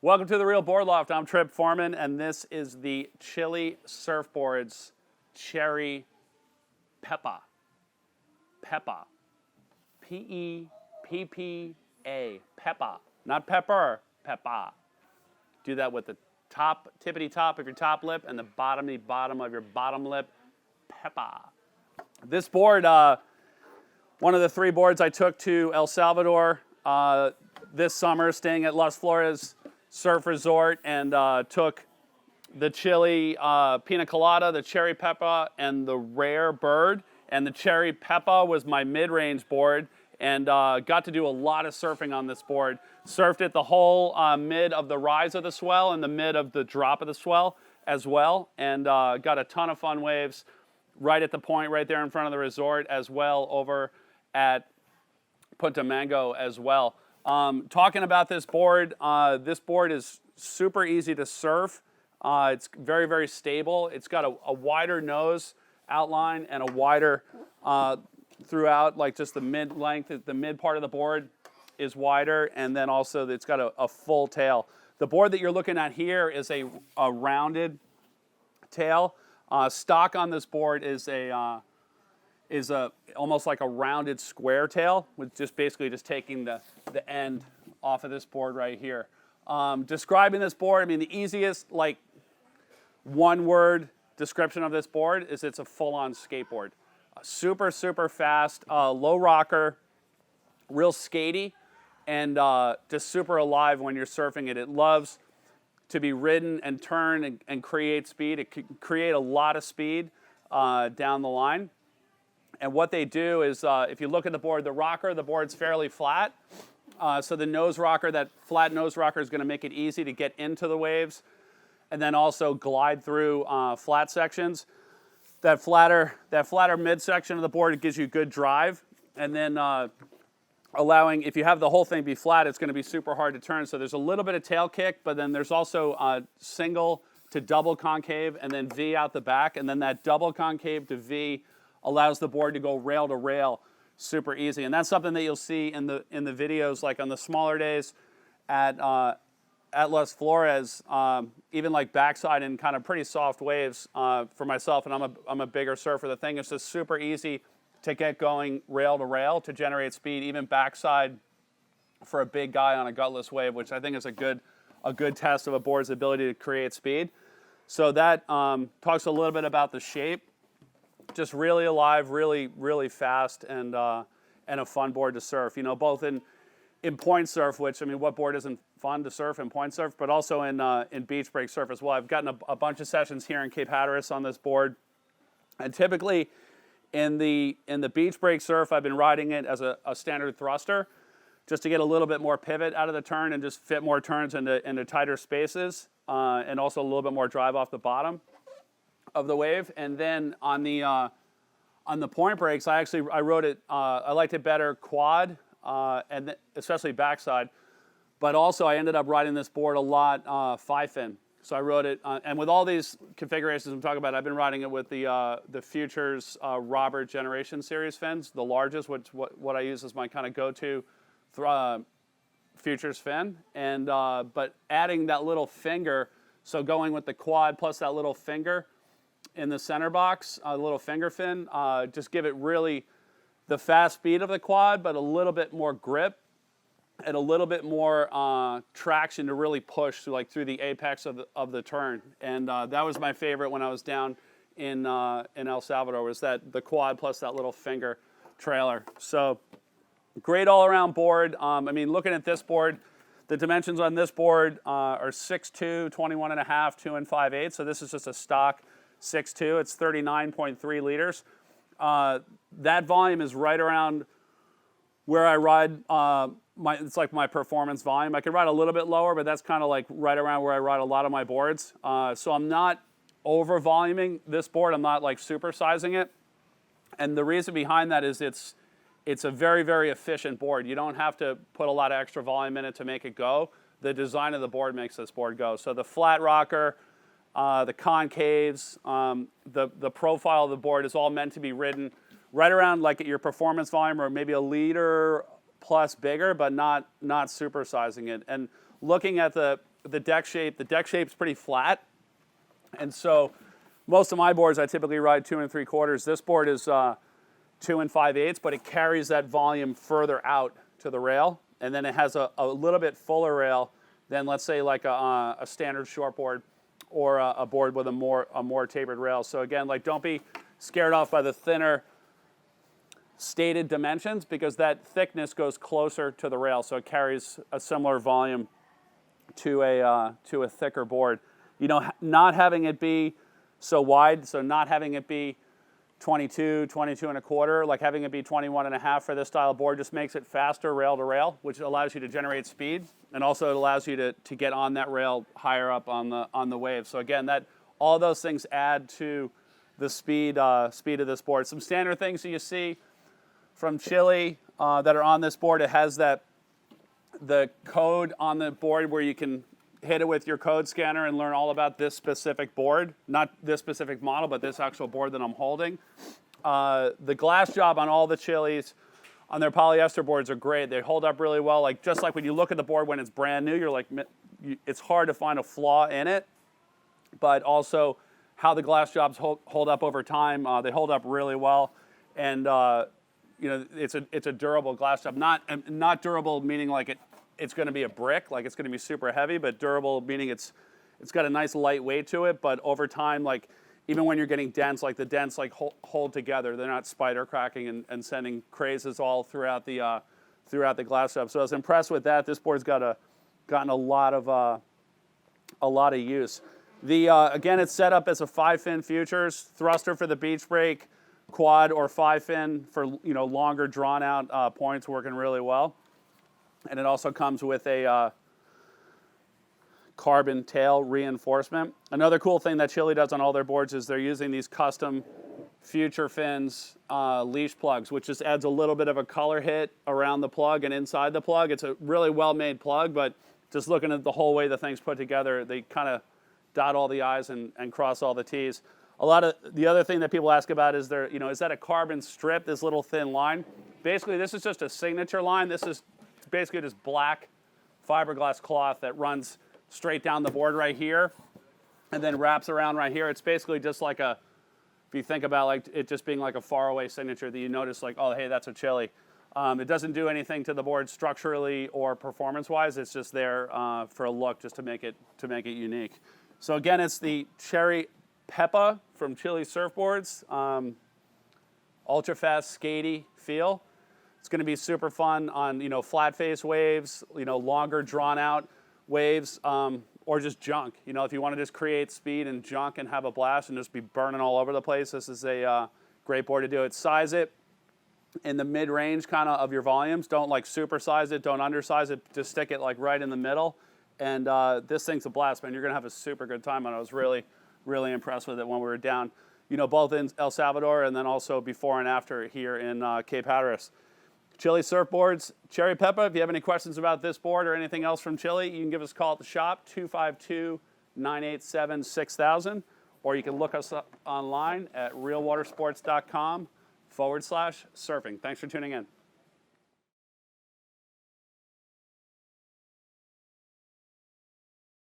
Welcome to the Real Board Loft. I'm Trip Foreman, and this is the Chilli Surfboards Cherry Peppa. Peppa. P-E-P-P-A. Peppa. Not pepper. Peppa. Do that with the top, tippity top of your top lip and the bottomy bottom of your bottom lip. Peppa. This board, one of the 3 boards I took to El Salvador this summer, staying at Las Flores Surf Resort, and took the Chilli Pina Colada, the Cherry Peppa, and the Rare Bird. And the Cherry Peppa was my mid-range board, and got to do a lot of surfing on this board. Surfed it the whole mid of the rise of the swell and the mid of the drop of the swell as well, and got a ton of fun waves right at the point right there in front of the resort, as well over at Punta Mango as well. Talking about this board is super easy to surf. It's very, very stable. It's got a wider nose outline and a wider throughout, like just the mid length. The mid part of the board is wider, and then also it's got a full tail. The board that you're looking at here is a rounded tail. Stock on this board is almost like a rounded square tail, with just basically just taking the end off of this board right here. Describing this board, I mean, the easiest like one-word description of this board is it's a full-on skateboard. Super, super fast, low rocker, real skatey, and just super alive when you're surfing it. It loves to be ridden and turn and create speed. It can create a lot of speed down the line. And what they do is, if you look at the board, the board's fairly flat. So the nose rocker, that flat nose rocker, is going to make it easy to get into the waves, and then also glide through flat sections. That flatter midsection of the board gives you good drive, and then allowing, if you have the whole thing be flat, it's going to be super hard to turn. So there's a little bit of tail kick, but then there's also single to double concave, and then V out the back, and then that double concave to V allows the board to go rail to rail super easy. And that's something that you'll see in the videos, like on the smaller days at Las Flores, even like backside and kind of pretty soft waves for myself, and I'm a bigger surfer. The thing is just super easy to get going rail to rail to generate speed, even backside for a big guy on a gutless wave, which I think is a good test of a board's ability to create speed. So that talks a little bit about the shape. Just really alive, really, really fast, and a fun board to surf. You know, both in point surf, which, I mean, what board isn't fun to surf in point surf, but also in beach break surf as well. I've gotten a bunch of sessions here in Cape Hatteras on this board, and typically in the beach break surf, I've been riding it as a standard thruster, just to get a little bit more pivot out of the turn and just fit more turns into tighter spaces, and also a little bit more drive off the bottom of the wave. And then on the point breaks, I wrote it. I liked it better quad, and especially backside. But also, I ended up riding this board a lot 5 fin. So I wrote it, and with all these configurations I'm talking about, I've been riding it with the Futures Robert Generation Series fins, the largest, which what I use as my kind of go-to Futures fin. And but adding that little finger, so going with the quad plus that little finger in the center box, a little finger fin, just give it really the fast speed of the quad, but a little bit more grip and a little bit more traction to really push through the apex of the turn. And that was my favorite when I was down in El Salvador, was that the quad plus that little finger trailer. So great all-around board. I mean, looking at this board, the dimensions on this board are 6'2", 21.5, 2 5/8. So this is just a stock 6'2". It's 39.3 liters. That volume is right around where I ride. It's like my performance volume. I could ride a little bit lower, but that's kind of like right around where I ride a lot of my boards. So I'm not over voluming this board. I'm not like supersizing it. And the reason behind that is it's a very, very efficient board. You don't have to put a lot of extra volume in it to make it go. The design of the board makes this board go. So the flat rocker, the concaves, the profile of the board is all meant to be ridden right around like at your performance volume, or maybe a liter plus bigger, but not supersizing it. And looking at the the deck shape's pretty flat. And so most of my boards, I typically ride 2 3/4. This board is 2 5/8, but it carries that volume further out to the rail. And then it has a little bit fuller rail than, let's say, like a standard shortboard or a board with a more tapered rail. So again, like, don't be scared off by the thinner stated dimensions, because that thickness goes closer to the rail, so it carries a similar volume to a thicker board. You know, not having it be so wide, so not having it be 22 1/4, like having it be 21 1/2 for this style of board just makes it faster rail to rail, which allows you to generate speed, and also it allows you to get on that rail higher up on the wave. So again, all those things add to the speed of this board. Some standard things that you see from Chilli that are on this board. It has the code on the board where you can hit it with your code scanner and learn all about this specific board, not this specific model, but this actual board that I'm holding. The glass job on all the Chillis on their polyester boards are great. They hold up really well. Like, just like when you look at the board when it's brand new, you're like, it's hard to find a flaw in it, but also how the glass jobs hold up over time. They hold up really well, and you know, it's a durable glass job. Not durable meaning like it's going to be a brick, like it's going to be super heavy, but durable meaning it's got a nice light weight to it. But over time, like, even when you're getting dents, like the dents like hold together. They're not spider cracking and sending crazes all throughout the glass job. So I was impressed with that. This board's gotten a lot of use. Again, it's set up as a 5-fin futures, thruster for the beach brake, quad or 5-fin for, you know, longer drawn out points, working really well. And it also comes with a carbon tail reinforcement. Another cool thing that Chilli does on all their boards is they're using these custom future fins leash plugs, which just adds a little bit of a color hit around the plug and inside the plug. It's a really well-made plug, but just looking at the whole way the thing's put together, they kind of dot all the I's and cross all the T's. A lot of the other thing that people ask about is is that a carbon strip, this little thin line? Basically, this is just a signature line. This is basically just black fiberglass cloth that runs straight down the board right here and then wraps around right here. It's basically just like if you think about like it just being like a faraway signature that you notice, like, oh, hey, that's a Chilli. It doesn't do anything to the board structurally or performance-wise. It's just there for a look, just to make it unique. So again, it's the Cherry Peppa from Chilli Surfboards, ultra fast skatey feel. It's going to be super fun on, you know, flat face waves, you know, longer drawn out waves, or just junk. You know, if you want to just create speed and junk and have a blast and just be burning all over the place, this is a great board to do it. Size it in the mid-range kind of your volumes. Don't like super size it, don't undersize it, just stick it like right in the middle. And this thing's a blast, man. You're going to have a super good time on it. I was really impressed with it when we were down, you know, both in El Salvador and then also before and after here in Cape Hatteras. Chilli Surfboards, Cherry Peppa. If you have any questions about this board or anything else from Chilli, you can give us a call at the shop, 252-987-6000, or you can look us up online at realwatersports.com/surfing. Thanks for tuning in.